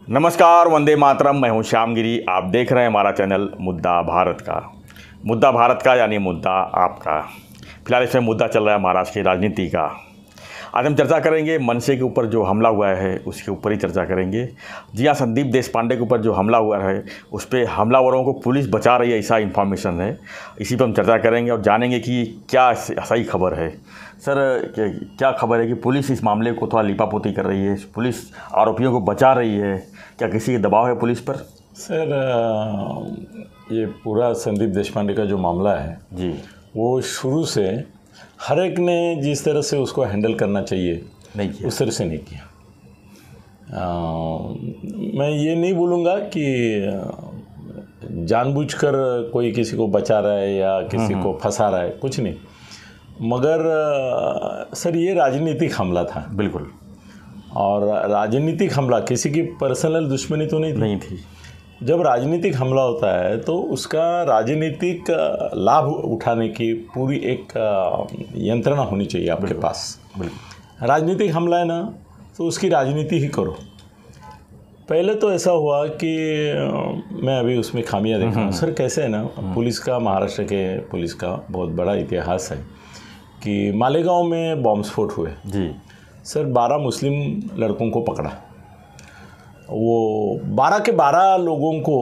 नमस्कार, वंदे मातरम। मैं हूं श्याम गिरी। आप देख रहे हैं हमारा चैनल मुद्दा भारत का। मुद्दा भारत का यानी मुद्दा आपका। फिलहाल इसमें मुद्दा चल रहा है महाराष्ट्र की राजनीति का। आज हम चर्चा करेंगे मनसे के ऊपर जो हमला हुआ है उसके ऊपर ही चर्चा करेंगे। जी हाँ, संदीप देशपांडे के ऊपर जो हमला हुआ है उस पर हमलावरों को पुलिस बचा रही है, ऐसा इन्फॉर्मेशन है। इसी पर हम चर्चा करेंगे और जानेंगे कि क्या सही खबर है। सर, क्या खबर है कि पुलिस इस मामले को थोड़ा लिपापोती कर रही है, पुलिस आरोपियों को बचा रही है, क्या किसी के दबाव है पुलिस पर? सर, ये पूरा संदीप देशपांडे का जो मामला है जी, वो शुरू से हर एक ने जिस तरह से उसको हैंडल करना चाहिए नहीं किया, उस तरह से नहीं किया। मैं ये नहीं बोलूँगा कि जानबूझकर कोई किसी को बचा रहा है या किसी को फंसा रहा है, कुछ नहीं। मगर सर, ये राजनीतिक हमला था। बिल्कुल। और राजनीतिक हमला, किसी की पर्सनल दुश्मनी तो नहीं थी। जब राजनीतिक हमला होता है तो उसका राजनीतिक लाभ उठाने की पूरी एक यंत्रणा होनी चाहिए आपके पास। बिल्कुल। राजनीतिक हमला है ना, तो उसकी राजनीति ही करो। पहले तो ऐसा हुआ कि मैं अभी उसमें खामियां देखा हूँ। सर, कैसे है ना, पुलिस का, महाराष्ट्र के पुलिस का बहुत बड़ा इतिहास है कि मालेगांव में बॉम्ब स्फोट हुए। जी सर, 12 मुस्लिम लड़कों को पकड़ा। वो 12 के 12 लोगों को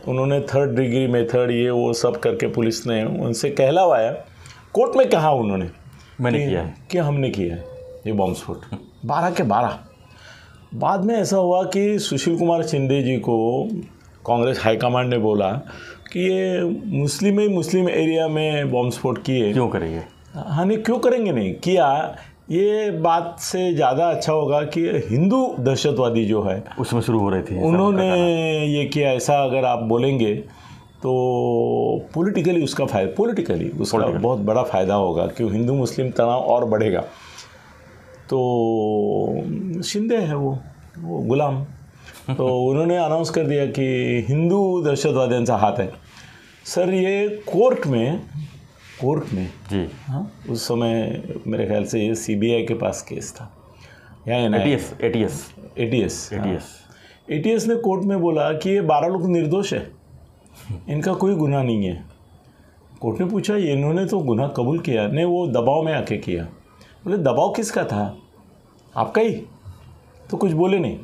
उन्होंने 3rd डिग्री मेथड ये वो सब करके पुलिस ने उनसे कहलावाया। कोर्ट में कहा उन्होंने मैंने किया है कि हमने किया है ये बॉम्ब स्फोट। 12 के 12। बाद में ऐसा हुआ कि सुशील कुमार शिंदे जी को कांग्रेस हाईकमांड ने बोला कि ये मुस्लिम एरिया में बॉम्ब स्फोट किए, क्यों करेंगे? हाँ, नहीं क्यों करेंगे, नहीं किया। ये बात से ज़्यादा अच्छा होगा कि हिंदू दहशतवादी जो है उसमें शुरू हो रही थी, उन्होंने ये किया। ऐसा अगर आप बोलेंगे तो पॉलिटिकली उसका बहुत बड़ा फ़ायदा होगा कि हिंदू मुस्लिम तनाव और बढ़ेगा। तो शिंदे है वो गुलाम, तो उन्होंने अनाउंस कर दिया कि हिंदू दहशतवाद्यांचा हाथ है। सर, ये कोर्ट में जी हाँ, उस समय मेरे ख्याल से ये सीबीआई के पास केस था या एटीएस ने कोर्ट में बोला कि ये 12 लोग निर्दोष है, इनका कोई गुनाह नहीं है। कोर्ट ने पूछा, ये इन्होंने तो गुनाह कबूल किया, नहीं वो दबाव में आके किया। बोले दबाव किसका था, आपका ही? तो कुछ बोले नहीं।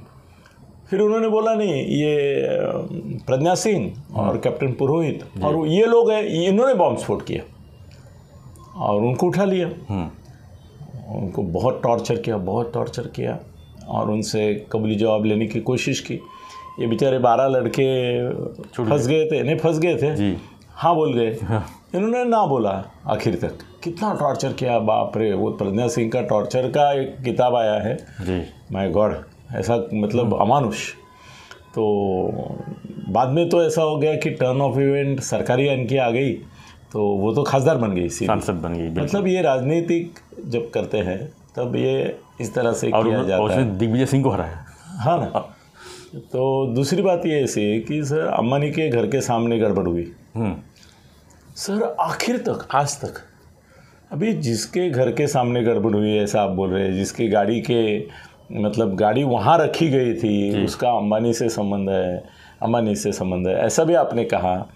फिर उन्होंने बोला नहीं, ये प्रज्ञा सिंह और कैप्टन पुरोहित और ये लोग हैं, इन्होंने बॉम्ब स्फोट किया और उनको उठा लिया। उनको बहुत टॉर्चर किया और उनसे कबूली जवाब लेने की कोशिश की। ये बेचारे 12 लड़के फंस गए थे जी। हाँ बोल गए। इन्होंने ना बोला आखिर तक। कितना टॉर्चर किया, बाप रे। वो प्रज्ञा सिंह का टॉर्चर का एक किताब आया है जी, माय गॉड, ऐसा मतलब अमानुष। तो बाद में तो ऐसा हो गया कि टर्न ऑफ इवेंट सरकारी इनकी आ गई, तो वो तो खासदार बन गई, सांसद बन गई। मतलब ये राजनीतिक जब करते हैं तब ये इस तरह से किया जाता है। दिग्विजय सिंह को हराया, हाँ ना। तो दूसरी बात ये ऐसी कि सर, अंबानी के घर के सामने गड़बड़ हुई। सर, आखिर तक, आज तक, अभी जिसके घर के सामने गड़बड़ हुई ऐसा आप बोल रहे हैं, जिसकी गाड़ी के मतलब गाड़ी वहाँ रखी गई थी, उसका अंबानी से संबंध है, ऐसा भी आपने कहा।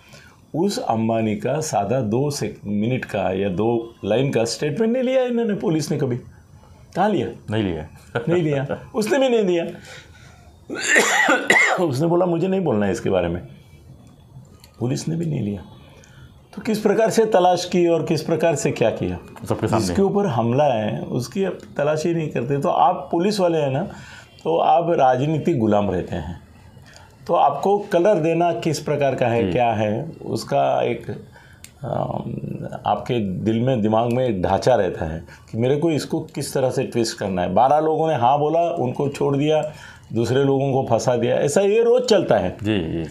उस अंबानी का सादा 2 मिनट का या 2 लाइन का स्टेटमेंट नहीं लिया इन्होंने, पुलिस ने कभी। कहाँ लिया? नहीं लिया। उसने भी नहीं दिया। उसने बोला मुझे नहीं बोलना है इसके बारे में, पुलिस ने भी नहीं लिया। तो किस प्रकार से तलाश की और किस प्रकार से क्या किया? सबके सामने जिसके ऊपर हमला है उसकी तलाश ही नहीं करते। तो आप पुलिस वाले हैं ना, तो आप राजनीतिक गुलाम रहते हैं। तो आपको कलर देना किस प्रकार का है, क्या है, उसका एक आपके दिमाग में एक ढांचा रहता है कि मेरे को इसको किस तरह से ट्विस्ट करना है। 12 लोगों ने हाँ बोला, उनको छोड़ दिया, दूसरे लोगों को फंसा दिया। ऐसा ये रोज़ चलता है जी।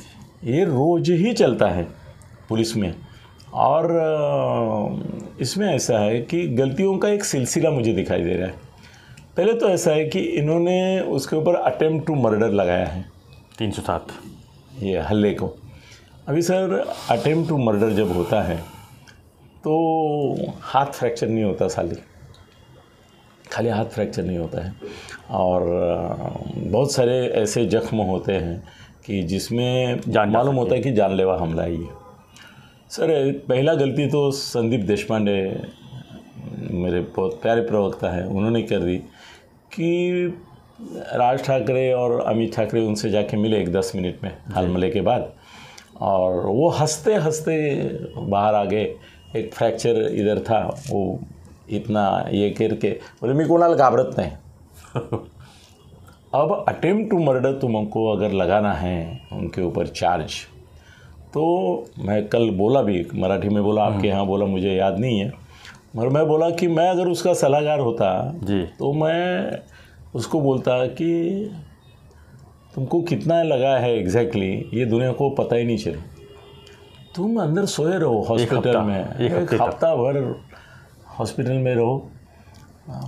ये रोज़ ही चलता है पुलिस में। और इसमें ऐसा है कि गलतियों का एक सिलसिला मुझे दिखाई दे रहा है। पहले तो ऐसा है कि इन्होंने उसके ऊपर अटेम्प्ट टू मर्डर लगाया है, 307 ये हल्ले को। अभी सर, अटेम्प्ट टू मर्डर जब होता है तो हाथ फ्रैक्चर नहीं होता साली, खाली हाथ फ्रैक्चर नहीं होता है, और बहुत सारे ऐसे जख्म होते हैं कि जिसमें मालूम होता है कि जानलेवा हमला ही है। सर पहला गलती तो संदीप देशपांडे मेरे बहुत प्यारे प्रवक्ता हैं, उन्होंने कर दी कि राज ठाकरे और अमित ठाकरे उनसे जाके मिले 10 मिनट में हाल के बाद, और वो हंसते हंसते बाहर आ गए। एक फ्रैक्चर इधर था, वो इतना ये करके बोले मी कोणाला घाबरत नहीं। अब अटेम्प्ट टू मर्डर तुमको अगर लगाना है उनके ऊपर चार्ज, तो मैं कल बोला भी, मराठी में बोला, आपके यहाँ बोला मुझे याद नहीं है, मगर मैं बोला कि मैं अगर उसका सलाहकार होता जी तो मैं उसको बोलता कि तुमको कितना लगा है एग्जैक्टली ये दुनिया को पता ही नहीं चले, तुम अंदर सोए रहो हॉस्पिटल में, एक हफ्ता भर हॉस्पिटल में रहो,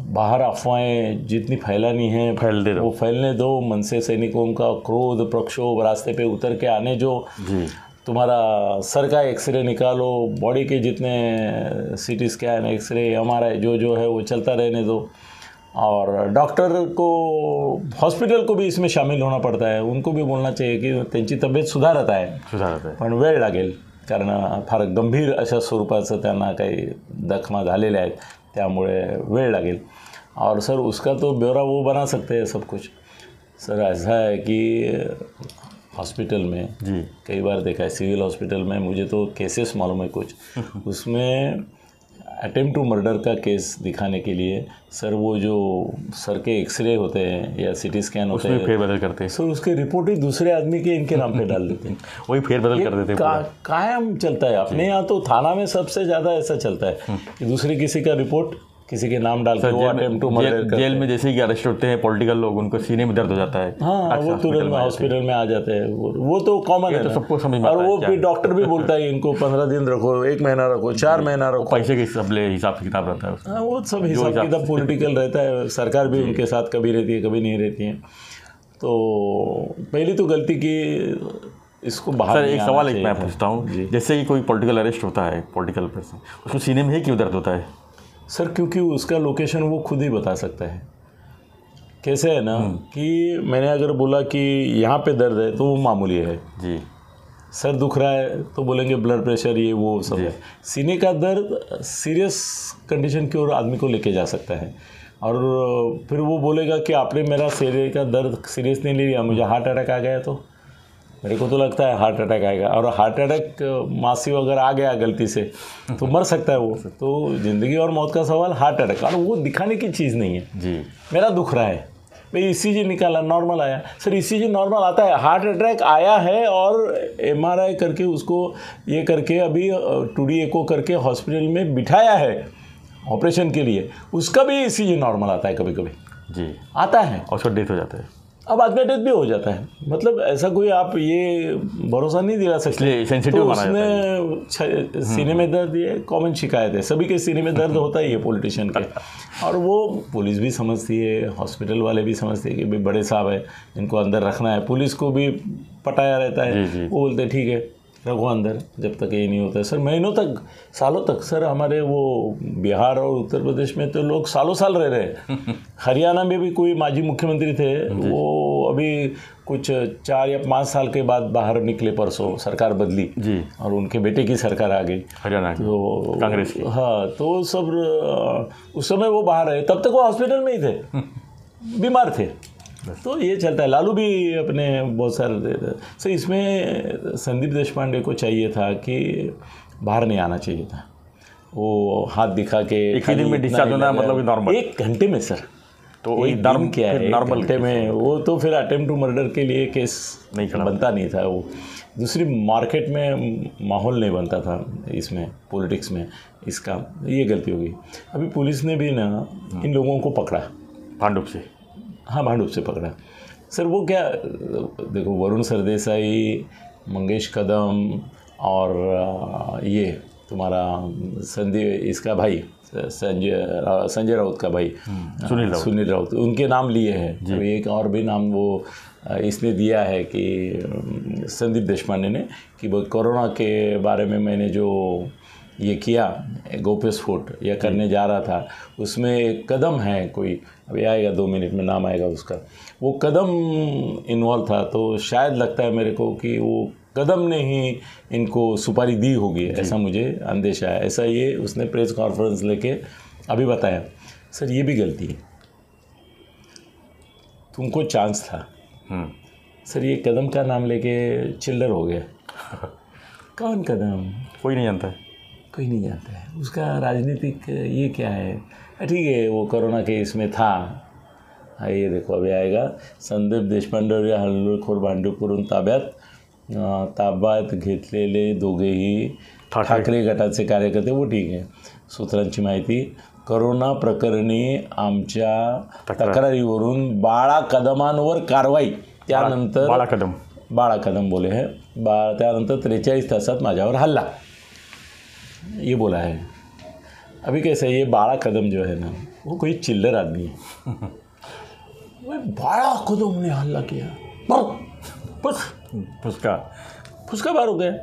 बाहर अफवाहें जितनी फैलानी है वो फैलने दो, मनसे सैनिकों का क्रोध प्रक्षोभ, रास्ते पे उतर के आने जो जी, तुम्हारा सर का एक्सरे निकालो, बॉडी के जितने सीटी स्कैन एक्सरे MRI जो है वो चलता रहने दो, और डॉक्टर को हॉस्पिटल को भी इसमें शामिल होना पड़ता है, उनको भी बोलना चाहिए की त्यांची तब्येत सुधारत आहे पण वेळ लागेल, कारण फार गंभीर अशा स्वरूपाचं त्यांना काही दखमा झालेले आहेत, त्यामुळे वेळ लागेल। और सर उसका तो ब्यौरा वो बना सकते हैं सब कुछ। सर ऐसा है कि हॉस्पिटल में जी कई बार देखा है, सिविल हॉस्पिटल में मुझे तो केसेस मालूम है कुछ, उसमें अटेम्प्ट टू मर्डर का केस दिखाने के लिए सर वो जो सर के एक्सरे होते हैं या CT स्कैन होते हैं, फेरबदल करते हैं सर, उसके रिपोर्ट ही दूसरे आदमी के इनके नाम पे डाल देते हैं। वही फेरबदल कर देते हैं। कायम चलता है अपने यहाँ, तो थाना में सबसे ज़्यादा ऐसा चलता है कि दूसरे किसी का रिपोर्ट किसी के नाम डाल के वो अटेम्प्ट टू मर्डर करते हैं। जेल में जैसे ही अरेस्ट होते हैं पॉलिटिकल लोग, उनको सीने में दर्द हो जाता है, हाँ, वो तुरंत हॉस्पिटल में आ जाते हैं, वो तो कॉमन है, तो सबको समझ में आता और है वो क्या भी डॉक्टर भी बोलता है इनको 15 दिन रखो, 1 महीना रखो, 4 महीना रखो, पैसे के हिसाब से किताब रहता है उसका। हाँ, वो सब हिसाब किताब पॉलिटिकल रहता है, सरकार भी उनके साथ कभी रहती है कभी नहीं रहती है। तो पहली तो गलती की इसको बाहर सर एक सवाल मैं पूछता हूँ, जैसे कि कोई पॉलिटिकल अरेस्ट होता है, पॉलिटिकल पर्सन, उसको सीने में ही क्यों दर्द होता है? सर क्योंकि उसका लोकेशन वो खुद ही बता सकता है। कैसे है ना कि मैंने अगर बोला कि यहाँ पे दर्द है तो वो मामूली है जी, सर दुख रहा है तो बोलेंगे ब्लड प्रेशर ये वो सब है। सीने का दर्द सीरियस कंडीशन की ओर आदमी को लेके जा सकता है, और फिर वो बोलेगा कि आपने मेरा सीने का दर्द सीरियस नहीं ले लिया, मुझे हार्ट अटैक आ गया, तो मेरे को तो लगता है हार्ट अटैक आएगा, और हार्ट अटैक मासी अगर आ गया गलती से तो मर सकता है वो। तो ज़िंदगी और मौत का सवाल हार्ट अटैक, और वो दिखाने की चीज़ नहीं है। जी मेरा दुख रहा है, भाई ECG निकाला नॉर्मल आया, सर ECG नॉर्मल आता है, हार्ट अटैक आया है, और MRI करके उसको ये करके अभी 2D एको करके हॉस्पिटल में बिठाया है ऑपरेशन के लिए, उसका भी ECG नॉर्मल आता है, कभी कभी जी आता है, और उसका डेथ हो जाता है। अब आदमी डेथ भी हो जाता है, मतलब ऐसा कोई आप ये भरोसा नहीं दिला सकते। सेंसिटिव तो माना जाता है। उसने सीने में दर्द, ये कॉमन शिकायत है, सभी के सीने में दर्द होता ही है पॉलिटिशियन के, और वो पुलिस भी समझती है, हॉस्पिटल वाले भी समझते हैं कि भाई बड़े साहब है, इनको अंदर रखना है, पुलिस को भी पटाया रहता है। वो बोलते ठीक है रखो अंदर जब तक ये नहीं होता है। सर महीनों तक, सालों तक, सर हमारे वो बिहार और उत्तर प्रदेश में तो लोग सालों साल रह रहे हैं। हरियाणा में भी कोई माजी मुख्यमंत्री थे, वो अभी कुछ 4 या 5 साल के बाद बाहर निकले, परसों सरकार बदली जी, और उनके बेटे की सरकार आ गई हरियाणा तो कांग्रेस की। हाँ, तो सब उस समय वो बाहर रहे, तब तक वो हॉस्पिटल में ही थे, बीमार थे। तो ये चलता है। लालू भी अपने बहुत सारे सर, इसमें संदीप देशपांडे को चाहिए था कि बाहर नहीं आना चाहिए था, वो हाथ दिखा के एक ही दिन में डिस्चार्ज होना, मतलब नॉर्मल 1 घंटे में सर, तो वही दिन क्या है नॉर्मल घंटे में, वो तो फिर अटेम्प्ट टू मर्डर के लिए केस नहीं बनता नहीं था। वो दूसरी मार्केट में माहौल नहीं बनता था, इसमें पॉलिटिक्स में, इसका ये गलती होगी। अभी पुलिस ने भी ना इन लोगों को पकड़ा भांडुप से, हाँ भांडुप से पकड़ा। सर वो क्या, देखो वरुण सरदेसाई, मंगेश कदम और ये तुम्हारा इसका भाई संजय राउत का भाई सुनील राउत, उनके नाम लिए हैं। तो एक और भी नाम वो इसने दिया है कि संदीप देशपांडे ने, कि वो कोरोना के बारे में मैंने जो ये किया गोप्य स्फोट या करने जा रहा था, उसमें एक कदम है कोई, अभी आएगा 2 मिनट में नाम आएगा उसका, वो कदम इन्वॉल्व था, तो शायद लगता है मेरे को कि वो कदम ने ही इनको सुपारी दी होगी, ऐसा मुझे अंदेशा है। ऐसा ये उसने प्रेस कॉन्फ्रेंस लेके अभी बताया। सर ये भी गलती है, तुमको चांस था। सर ये कदम का नाम लेके चिल्लर हो गया। कौन कदम? कोई नहीं जानता है, कोई नहीं जानता है उसका राजनीतिक ये क्या है। ठीक है वो कोरोना के इसमें था। ये देखो अभी आएगा, संदीप देशपांडे हल्लेखोर भांडूपवरून ताब्यात घेतलेले दोघेही ठाकरे गटाचे कार्यकर्ते, वो ठीक आहे। सूत्रांची माहिती, कोरोना प्रकरणी आमच्या तक्रारीवरून बाळा कदमांवर कारवाई, त्यानंतर बाळा कदम बोले हैं, त्यानंतर 43 तासात माझ्यावर हल्ला, ये बोला है। अभी कैसे ये बाळा कदम जो है ना, वो कोई चिल्लर आदमी है। वो बाळा कदम ने हल्ला किया, बस फुसका बार हो गया।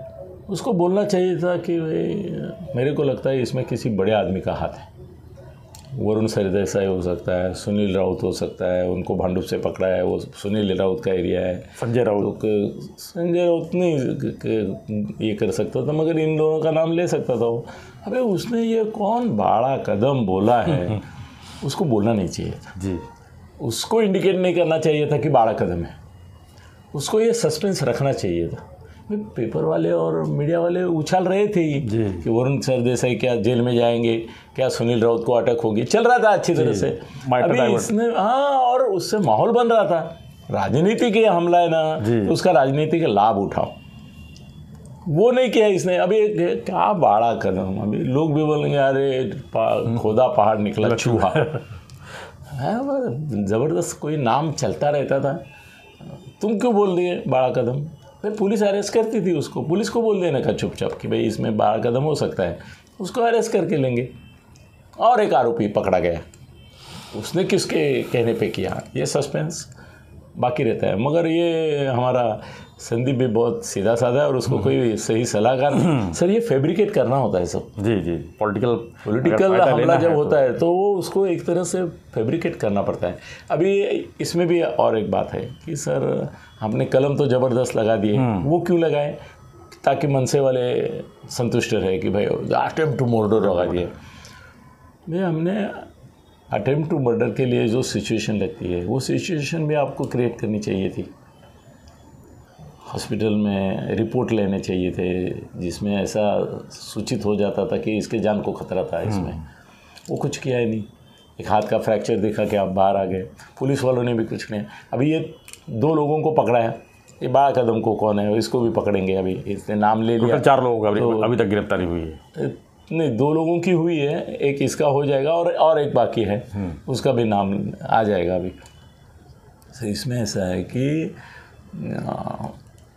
उसको बोलना चाहिए था कि भाई मेरे को लगता है इसमें किसी बड़े आदमी का हाथ है। वरुण सरदेसाई हो सकता है, सुनील राउत हो सकता है, उनको भांडुप से पकड़ा है, वो सुनील राउत का एरिया है। संजय राउत नहीं ये कर सकता था, मगर इन दोनों का नाम ले सकता था वो। अबे उसने ये कौन बाड़ा कदम बोला है, उसको बोलना नहीं चाहिए था जी, उसको इंडिकेट नहीं करना चाहिए था कि बाड़ा कदम है, उसको ये सस्पेंस रखना चाहिए था। पेपर वाले और मीडिया वाले उछाल रहे थे कि वरुण सरदेसाई क्या जेल में जाएंगे, क्या सुनील राउत को अटक होगी, चल रहा था अच्छी तरह से। अभी इसने और उससे माहौल बन रहा था, राजनीति के हमला है ना, तो उसका राजनीति का लाभ उठाओ, वो नहीं किया इसने। अभी क्या बाड़ा कदम, अभी लोग भी बोलेंगे अरे खोदा पहाड़ निकला चूहा। ज़बरदस्त कोई नाम चलता रहता था, तुम क्यों बोल दिए बाड़ा कदम? फिर पुलिस अरेस्ट करती थी उसको, पुलिस को बोल देने का चुपचाप कि भाई इसमें बाड़ा कदम हो सकता है, उसको अरेस्ट करके लेंगे। और एक आरोपी पकड़ा गया, उसने किसके कहने पे किया, ये सस्पेंस बाकी रहता है। मगर ये हमारा संदीप भी बहुत सीधा साधा है और उसको कोई सही सलाहकार नहीं। सर ये फैब्रिकेट करना होता है सब। जी पॉलिटिकल हमला जब होता है तो वो उसको एक तरह से फैब्रिकेट करना पड़ता है। अभी इसमें भी और एक बात है कि सर हमने कलम तो ज़बरदस्त लगा दिए, वो क्यों लगाए? ताकि मनसे वाले संतुष्ट रहे कि भाई अटेम्प्ट टू मर्डर लगा दिए। भाई हमने अटेम्प्ट टू मर्डर के लिए जो सिचुएशन लगती है, वो सिचुएशन भी आपको क्रिएट करनी चाहिए थी। हॉस्पिटल में रिपोर्ट लेने चाहिए थे जिसमें ऐसा सूचित हो जाता था कि इसके जान को खतरा था इसमें, वो कुछ किया ही नहीं। एक हाथ का फ्रैक्चर देखा कि आप बाहर आ गए, पुलिस वालों ने भी कुछ नहीं। अभी ये 2 लोगों को पकड़ा है, ये बाड़ा कदम को कौन है, इसको भी पकड़ेंगे। अभी इसने नाम ले लिया, 4 लोगों का तो अभी तक गिरफ्तारी हुई है। नहीं 2 लोगों की हुई है, एक इसका हो जाएगा और एक बाकी है, उसका भी नाम आ जाएगा अभी। तो इसमें ऐसा है कि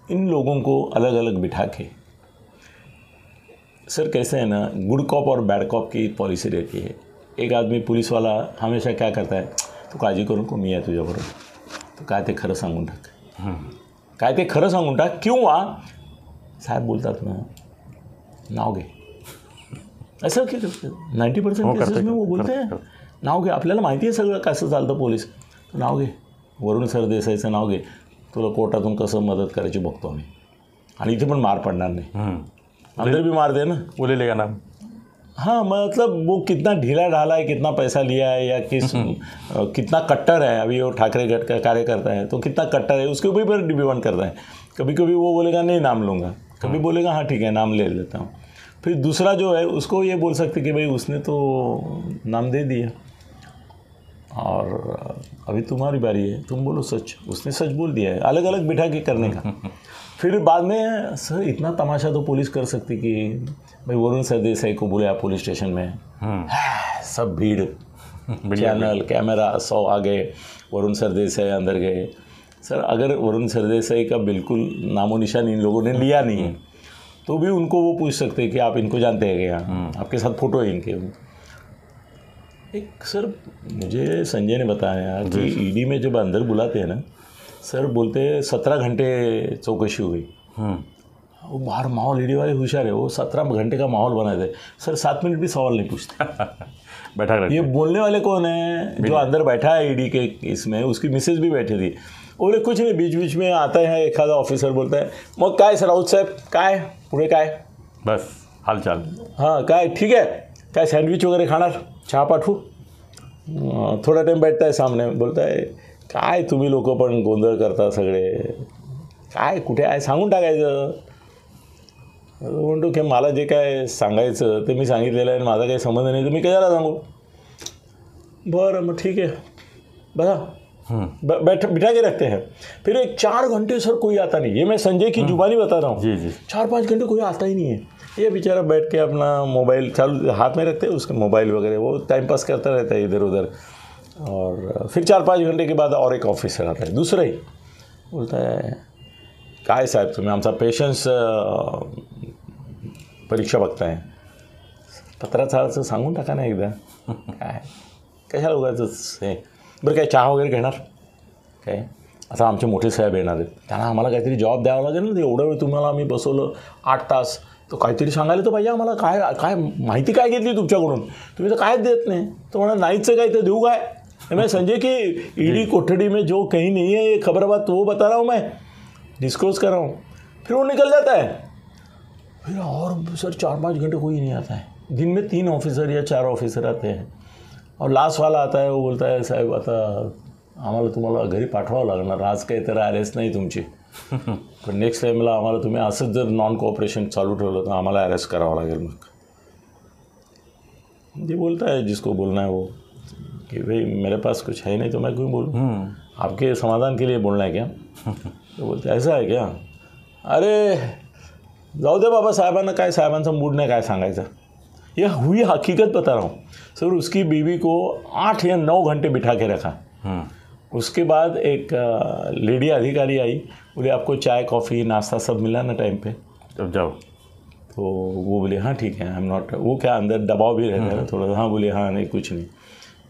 इन लोगों को अलग अलग बिठा के, सर कैसे है ना, गुड कॉप और बैड कॉप की पॉलिसी रहती है। एक आदमी पुलिस वाला हमेशा क्या करता है, तो काळजी करू नको, मी आहे तुझ्याबरोबर, तो काय ते खरं सांगून टाक, काय ते खरं सांगून टाक, किंवा साहेब बोलतात ना नाव घे, असं की 90% केसेस में वो बोलते हैं नाव घे, आपल्याला माहिती आहे सगळं कसं चालतं पोलीस, नाव घे, वरुण सरदेसाईचं नाव घे, तुला कोर्टातून कसं मदत करायची बघतो आम्ही, आणि इथे पण मार पडणार नाही, अंदर भी मार दे ना, वो ले लेगा नाम। हाँ मतलब वो कितना ढीला ढाला है, कितना पैसा लिया है, या कितना कट्टर है। अभी वो ठाकरे गट का कार्यकर्ता है तो कितना कट्टर है उसके ऊपर डिपेंड करता है। कभी कभी वो बोलेगा नहीं नाम लूँगा, कभी बोलेगा हाँ ठीक है नाम ले लेता हूँ। फिर दूसरा जो है उसको ये बोल सकते कि भाई उसने तो नाम दे दिया और अभी तुम्हारी बारी है, तुम बोलो सच, उसने सच बोल दिया है, अलग अलग बिठा के करने का। फिर बाद में सर इतना तमाशा तो पुलिस कर सकती कि भाई वरुण सरदेसाई को बुलाया पुलिस स्टेशन में, सब भीड़, चैनल कैमरा 100 आ गए, वरुण सरदेसाई अंदर गए। सर अगर वरुण सरदेसाई का बिल्कुल नामो निशान इन लोगों ने लिया नहीं है तो भी उनको वो पूछ सकते हैं कि आप इनको जानते हैं क्या, आपके साथ फोटो है इनके। एक सर मुझे संजय ने बताया कि ईडी में जब अंदर बुलाते हैं ना सर, बोलते हैं 17 घंटे चौकसी हुई, वो बाहर माहौल ईडी वाले होशियार है, वो 17 घंटे का माहौल बनाए थे सर, 7 मिनट भी सवाल नहीं पूछते। बैठा रखते। ये बोलने वाले कौन है? जो अंदर बैठा है ईडी के इसमें, उसकी मिसेज भी बैठी थी। बोले कुछ नहीं, बीच बीच में आता है एक आधा ऑफिसर, बोलता है मग काय सर राऊत साहेब, काय पुढे काय, बस हालचाल। हां काय ठीक आहे, काय सँडविच वगैरे खाणार, चहा पाठवू? थोडा टाइम बैठता है सामने, बोलता है काय तुम्ही लोक पण गोंधळ करता सगळे, काय कुठे आहे सांगून टाकायचं. म्हणतो की मला जे काय सांगायचं ते मी सांगितलेलं आहे, माझा काही संबंध नाही, तर मी कशाला सांगू. बरं मग ठीक है, बता बिठा के रखते हैं. फिर एक 4 घंटे सर कोई आता नहीं. ये मैं संजय की जुबानी बता रहा हूँ. जी जी. 4-5 घंटे कोई आता ही नहीं है. ये बेचारा बैठ के अपना मोबाइल चालू हाथ में रखते हैं, उसके मोबाइल वगैरह वो टाइम पास करता रहता है इधर उधर. और फिर 4-5 घंटे के बाद और एक ऑफिसर आता है, दूसरा ही, बोलता है काय साहेब तुम्ही आमचा पेशन्स परीक्षा बघताय, पत्राचारचं सांगून टाका ना एकदा. काय कशाला उगाचंच हे. बरं काय चहा वगैरे घेणार काय? आता आमचे मोठे साहेब येणार आहेत, त्यांना आम्हाला काहीतरी जॉब द्यावा लागेल ना. एवढं वेळ तुम्हाला आम्ही बसवलं 8 तास, तर काहीतरी सांगायला तर पाहिजे आम्हाला. काय काय माहिती काय घेतली तुमच्याकडून, तुम्ही तर कायच देत नाही. तो म्हणा नाहीचं काय तर देऊ काय. मैं संजय की ईडी कोठड़ी में जो कहीं नहीं है ये खबर बात तो वो बता रहा हूँ, मैं डिस्क्लोज कर रहा हूँ. फिर वो निकल जाता है. फिर और सर 4-5 घंटे कोई नहीं आता है. दिन में 3 ऑफिसर या 4 ऑफिसर आते हैं. और लास्ट वाला आता है, वो बोलता है साहेब आता आम्हाला तुम्हाला घरी पाठवावं लागणार, आज काही तर अरेस्ट नाही तुमची, पण नेक्स्ट टाईमला आम्हाला तुम्ही असंच जर नॉन कोऑपरेशन चालू ठेवलं तर आम्हाला अरेस्ट करावं लागेल. मग ये बोलता है जिसको बोलना है वो कि भाई मेरे पास कुछ है नहीं तो मैं क्यों बोलूँ, आपके समाधान के लिए बोलना है क्या. तो बोलते ऐसा है क्या. अरे जाऊ दे बाबा, साहेबांना काय, साहेबांचा मूड नाही काय सांगायचं. ये हुई हकीकत बता रहा हूँ सर. उसकी बीवी को 8 या 9 घंटे बिठा के रखा. उसके बाद एक लेडी अधिकारी आई, बोले आपको चाय कॉफ़ी नाश्ता सब मिला ना टाइम पे, तब जाओ. तो वो बोले हाँ ठीक है, आई एम नॉट, वो क्या अंदर दबाव भी रहता है ना थोड़ा. हाँ बोले हाँ नहीं कुछ नहीं.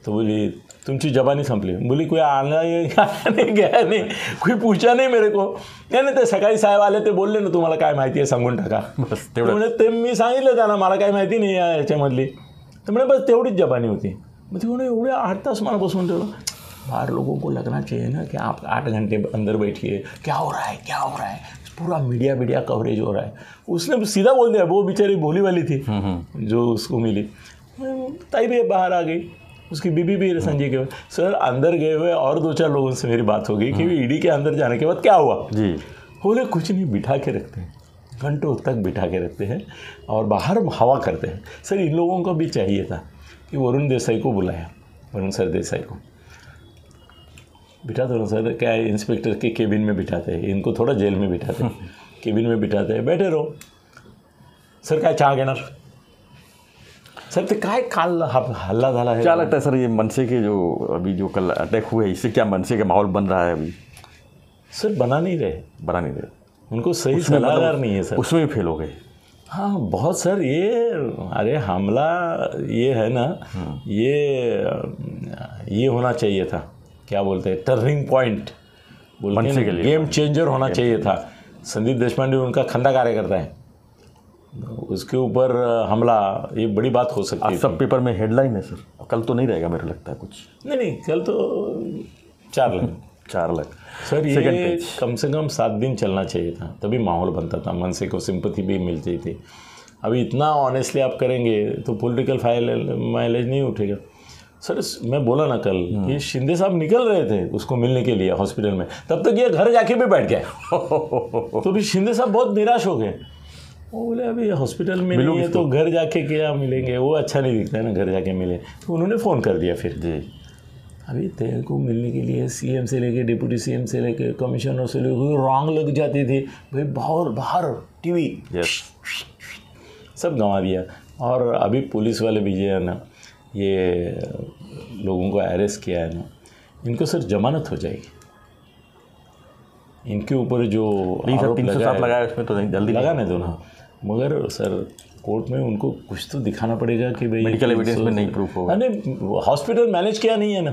तो बोली तुमची जबानी संपली. बोली कोई आना नहीं गया नाही, कोई पूछा नाही मेरे को. नाही ते सकाळी साहेब आले ते बोलले ना तुम्हाला काय माहिती आहे सांगून टाका. बस तेवढं. म्हणजे ते मी सांगितलं त्यांना मला काय माहिती नाही आहे याच्यामधली. तर म्हणे बस तेवढीच जबानी होती. मग ती म्हणे एवढे 8 तास मला बसवून ठेवलं. बाहर लोगों को लगना चाहिए ना कि आप 8 घंटे अंदर बैठिए, क्या हो रहा है क्या हो रहा है, पूरा मीडिया कवरेज हो रहा है. उसने सीधा बोल दिया. वो बेचारी भोली वाली थी जो उसको मिली. ताई भी बाहर आ गई, उसकी बीबी भी संजय के. सर अंदर गए हुए और 2-4 लोगों से मेरी बात हो गई कि ईडी के अंदर जाने के बाद क्या हुआ जी. बोले कुछ नहीं, बिठा के रखते हैं, घंटों तक बिठा के रखते हैं और बाहर हवा करते हैं. सर इन लोगों को भी चाहिए था कि वरुण देसाई को बुलाया, वरुण सर देसाई को बिठा दो सर. क्या इंस्पेक्टर के केबिन में बिठाते हैं, इनको थोड़ा जेल में बिठाते हैं, केबिन में बिठाते हैं, बैठे रहो. सर काय चहा घेणार. सर ते काय काल हल्ला झाला है. क्या लगता है सर ये मनसे के जो अभी जो कल अटैक हुए, इससे क्या मनसे का माहौल बन रहा है अभी. सर बना नहीं रहे, उनको सही सलाहकार नहीं है सर. उसमें भी फेल हो गए. हाँ बहुत सर. ये अरे हमला ये है ना, ये होना चाहिए था, क्या बोलते हैं टर्निंग पॉइंट बोलते हैं, गेम चेंजर होना चाहिए था. संदीप देशपांडे उनका खंदा कार्यकर्ता है, उसके ऊपर हमला ये बड़ी बात हो सकती है. सब पेपर में हेडलाइन है सर. कल तो नहीं रहेगा मेरे लगता है कुछ. नहीं कल तो 4 लाख सर. ये कम से कम 7 दिन चलना चाहिए था, तभी माहौल बनता था, मनसे को सिंपैथी भी मिलती थी. अभी इतना ऑनेस्टली आप करेंगे तो पॉलिटिकल माइलेज नहीं उठेगा. सर मैं बोला ना कल कि शिंदे साहब निकल रहे थे उसको मिलने के लिए हॉस्पिटल में, तब तक ये घर जाके भी बैठ गए. तो भी शिंदे साहब बहुत निराश हो गए. वो बोले अभी हॉस्पिटल में नहीं है तो घर जाके क्या मिलेंगे, वो अच्छा नहीं दिखता है ना घर जाके मिले. तो उन्होंने फ़ोन कर दिया फिर जी. अभी तेरे को मिलने के लिए सीएम से लेके डिप्टी सीएम से लेके कमिश्नर से लेके रॉन्ग लग जाती थी भाई. बाहर टीवी सब गंवा दिया. और अभी पुलिस वाले भी है ना, ये लोगों को अरेस्ट किया है ना, इनको सर जमानत हो जाएगी. इनके ऊपर जो आरोप लगाया उसमें तो जल्दी लगाने दो ना. मगर सर कोर्ट में उनको कुछ तो दिखाना पड़ेगा कि भाई मेडिकल एविडेंस में नहीं प्रूफ होगा. अरे हॉस्पिटल मैनेज किया नहीं है ना,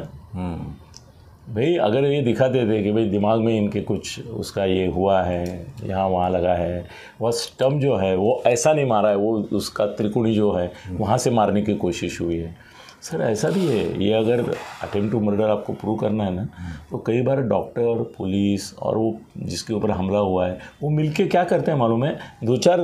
भाई अगर ये दिखाते थे कि भाई दिमाग में इनके कुछ उसका ये हुआ है, यहाँ वहाँ लगा है, वह स्टम्प जो है वो ऐसा नहीं मारा है, वो उसका त्रिकोणी जो है वहाँ से मारने की कोशिश हुई है। सर ऐसा भी है, ये अगर अटेम्प्ट टू मर्डर आपको प्रूव करना है ना, तो कई बार डॉक्टर, पुलिस और वो जिसके ऊपर हमला हुआ है वो मिलके क्या करते हैं मालूम है, 2-4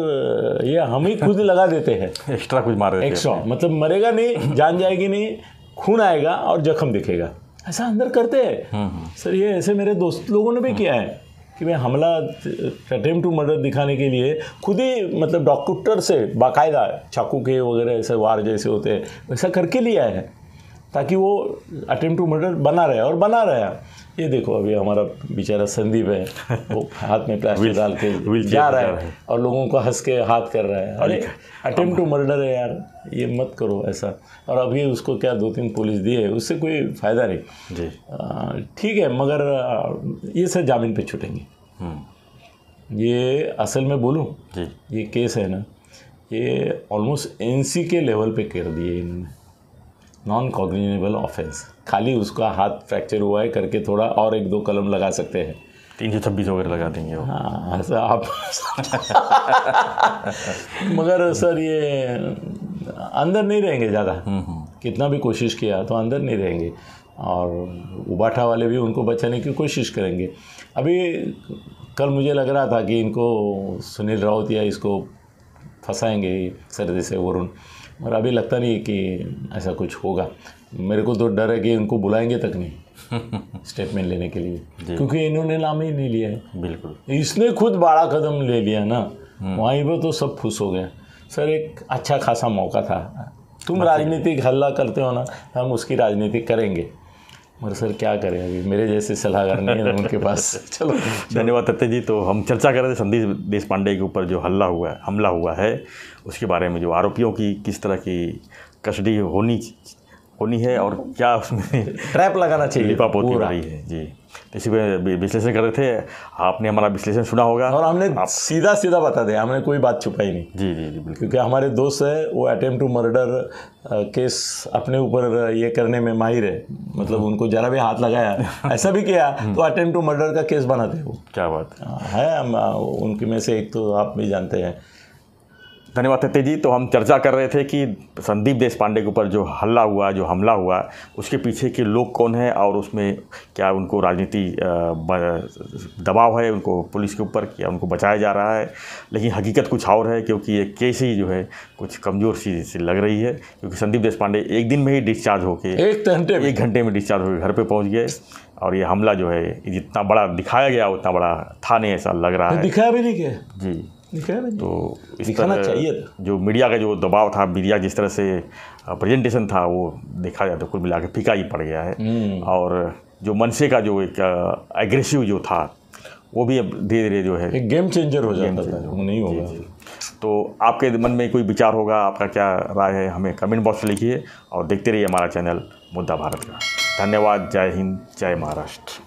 ये हम ही खुद लगा देते हैं एक्स्ट्रा कुछ मार देते हैं। एक्स्ट्रा, मतलब मरेगा नहीं, जान जाएगी नहीं, खून आएगा और जख्म दिखेगा, ऐसा अंदर करते हैं। सर ये ऐसे मेरे दोस्त लोगों ने भी किया है कि मैं हमला अटेम्प्ट टू मर्डर दिखाने के लिए खुद ही मतलब डॉक्टर से बाकायदा चाकू के वगैरह ऐसे वार जैसे होते हैं वैसा करके लिया है ताकि वो अटेम्प्ट टू मर्डर बना रहे और बना रहा। ये देखो अभी हमारा बेचारा संदीप है, वो हाथ में प्लास्टिक डाल के जा रहा है और लोगों को हंस के हाथ कर रहा है। अरे अटेम्प्ट टू मर्डर है यार, ये मत करो ऐसा। और अभी उसको क्या 2-3 पुलिस दी है, उससे कोई फ़ायदा नहीं जी। ठीक है, मगर ये सर जामीन पे छूटेंगे। ये असल में बोलूँ जी, ये केस है ना, ये ऑलमोस्ट NC के लेवल पे कर दिए इन्होंने, नॉन कॉग्निजेबल ऑफेंस। खाली उसका हाथ फ्रैक्चर हुआ है करके थोड़ा और 1-2 कलम लगा सकते हैं, 326 वगैरह लगा देंगे वो। हाँ ऐसा आप मगर सर ये अंदर नहीं रहेंगे ज़्यादा, कितना भी कोशिश किया तो अंदर नहीं रहेंगे और उबाठा वाले भी उनको बचाने की कोशिश करेंगे। अभी कल मुझे लग रहा था कि इनको सुनील राउत या इसको फंसाएंगे सर्दी से वरुण, और अभी लगता नहीं कि ऐसा कुछ होगा। मेरे को तो डर है कि इनको बुलाएंगे तक नहीं स्टेटमेंट लेने के लिए, क्योंकि इन्होंने नाम ही नहीं लिया है। बिल्कुल, इसने खुद बड़ा कदम ले लिया ना, वहीं पर तो सब खुश हो गए। सर एक अच्छा खासा मौका था, तुम राजनीतिक हल्ला करते हो ना, हम उसकी राजनीति करेंगे, मगर सर क्या करें, अभी मेरे जैसे सलाहकार नहीं है उनके पास। चलो धन्यवाद दत्ते जी। तो हम चर्चा कर रहे थे संदीप देशपांडे के ऊपर जो हमला हुआ है उसके बारे में, जो आरोपियों की किस तरह की कस्टडी होनी है और क्या उसमें ट्रैप लगाना चाहिए लिपापोती हो रही है जी। तो इसी पे विश्लेषण कर रहे थे, आपने हमारा विश्लेषण सुना होगा और हमने सीधा बता दिया, हमने कोई बात छुपाई नहीं। जी जी जी बिल्कुल, क्योंकि हमारे दोस्त है वो अटेम्प्ट टू मर्डर केस अपने ऊपर ये करने में माहिर है, मतलब उनको जरा भी हाथ लगाया ऐसा भी किया तो अटेम्प्ट टू मर्डर का केस बनाते वो। क्या बात है, उनके में से एक तो आप भी जानते हैं। धन्यवाद दत्ते जी। तो हम चर्चा कर रहे थे कि संदीप देशपांडे के ऊपर जो हमला हुआ उसके पीछे के लोग कौन हैं और उसमें क्या उनको राजनीति दबाव है उनको पुलिस के ऊपर, क्या उनको बचाया जा रहा है। लेकिन हकीकत कुछ और है, क्योंकि ये केस ही जो है कुछ कमज़ोर सी लग रही है, क्योंकि संदीप देशपांडे एक दिन में ही डिस्चार्ज होके 1 घंटे में डिस्चार्ज होकर घर पर पहुँच गए। और ये हमला जो है जितना बड़ा दिखाया गया उतना बड़ा था नहीं, ऐसा लग रहा है। दिखाया भी नहीं क्या जी, तो दिखाना चाहिए था। जो मीडिया का जो दबाव था, मीडिया जिस तरह से प्रेजेंटेशन था, वो देखा जाए तो कुल मिला के फीका ही पड़ गया है। और जो मनसे का जो एक एग्रेसिव जो था वो भी अब धीरे धीरे जो है एक गेम चेंजर हो जाता था, वो नहीं होगा। तो आपके मन में कोई विचार होगा, आपका क्या राय है, हमें कमेंट बॉक्स में लिखिए और देखते रहिए हमारा चैनल मुद्दा भारत का। धन्यवाद। जय हिंद, जय महाराष्ट्र।